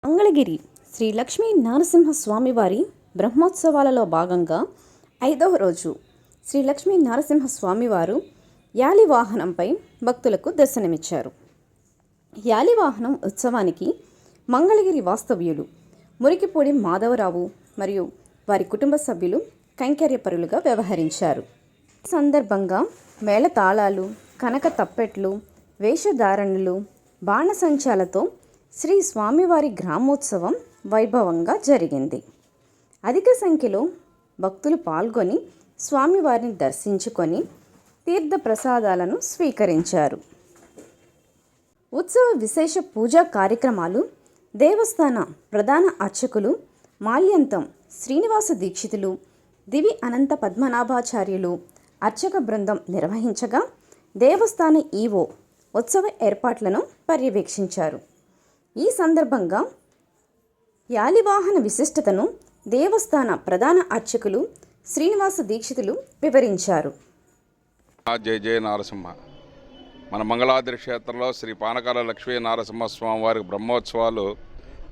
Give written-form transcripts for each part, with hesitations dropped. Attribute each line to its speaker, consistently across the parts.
Speaker 1: మంగళగిరి శ్రీ లక్ష్మీ నరసింహస్వామివారి బ్రహ్మోత్సవాలలో భాగంగా 5వ రోజు శ్రీ లక్ష్మీ నరసింహస్వామివారు యాలివాహనంపై భక్తులకు దర్శనమిచ్చారు. యాలివాహనం ఉత్సవానికి మంగళగిరి వాస్తవ్యులు మురికిపూడి మాధవరావు మరియు వారి కుటుంబ సభ్యులు కైంకర్యపరులుగా వ్యవహరించారు. ఈ సందర్భంగా మేళతాళాలు, కనక తప్పెట్లు, వేషధారణలు, బాణసంచాలతో శ్రీ స్వామివారి గ్రామోత్సవం వైభవంగా జరిగింది. అధిక సంఖ్యలో భక్తులు పాల్గొని స్వామివారిని దర్శించుకొని తీర్థ ప్రసాదాలను స్వీకరించారు. ఉత్సవ విశేష పూజా కార్యక్రమాలు దేవస్థాన ప్రధాన అర్చకులు మాల్యంతం శ్రీనివాస దీక్షితులు, దివి అనంత పద్మనాభాచార్యులు అర్చక బృందం నిర్వహించగా దేవస్థాన ఈవో ఉత్సవ ఏర్పాట్లను పర్యవేక్షించారు. ఈ సందర్భంగా యాలివాహన విశిష్టతను దేవస్థాన ప్రధాన అర్చకులు శ్రీనివాస దీక్షితులు వివరించారు.
Speaker 2: జయ జయ నారసింహ. మన మంగళాద్రి క్షేత్రంలో శ్రీ పానకాల లక్ష్మీ నరసింహస్వామి వారి బ్రహ్మోత్సవాలు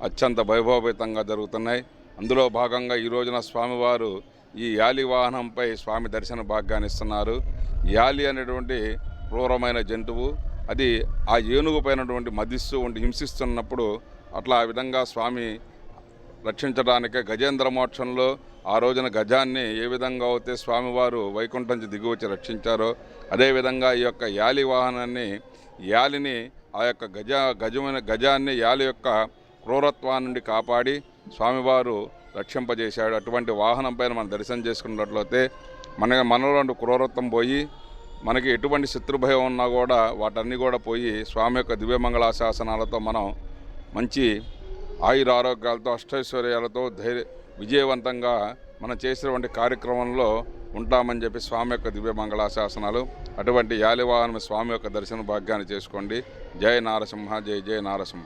Speaker 2: అత్యంత వైభవపేతంగా జరుగుతున్నాయి. అందులో భాగంగా ఈ రోజున స్వామివారు ఈ యాలి వాహనంపై స్వామి దర్శన భాగ్యాన్ని ఇస్తున్నారు. యాలి అనేటువంటి క్రూరమైన జంతువు, అది ఆ ఏనుగు పైనటువంటి మదిస్తూ ఉండి హింసిస్తున్నప్పుడు అట్లా ఆ విధంగా స్వామి రక్షించడానికే గజేంద్ర మోక్షంలో ఆ రోజున గజాన్ని ఏ విధంగా అయితే స్వామివారు వైకుంఠం నుంచి దిగివచ్చి రక్షించారో అదేవిధంగా ఈ యొక్క యాలి వాహనాన్ని, యాలిని, ఆ యొక్క గజాన్ని యాలి యొక్క క్రూరత్వాన్ని నుండి కాపాడి స్వామివారు రక్షింపజేశాడు. అటువంటి వాహనం పైన మనం దర్శనం చేసుకున్నట్లయితే మనలో క్రూరత్వం పోయి మనకి ఎటువంటి శత్రుభయం ఉన్నా కూడా వాటన్నీ కూడా పోయి స్వామి యొక్క దివ్యమంగళాశాసనాలతో మనం మంచి ఆయుర ఆరోగ్యాలతో అష్టైశ్వర్యాలతో విజయవంతంగా మనం చేసినటువంటి కార్యక్రమంలో ఉంటామని చెప్పి స్వామి యొక్క దివ్యమంగళాశాసనాలు. అటువంటి యాలివాహనం స్వామి యొక్క దర్శన భాగ్యాన్ని చేసుకోండి. జయ నారసింహ, జయ జయ నారసింహ.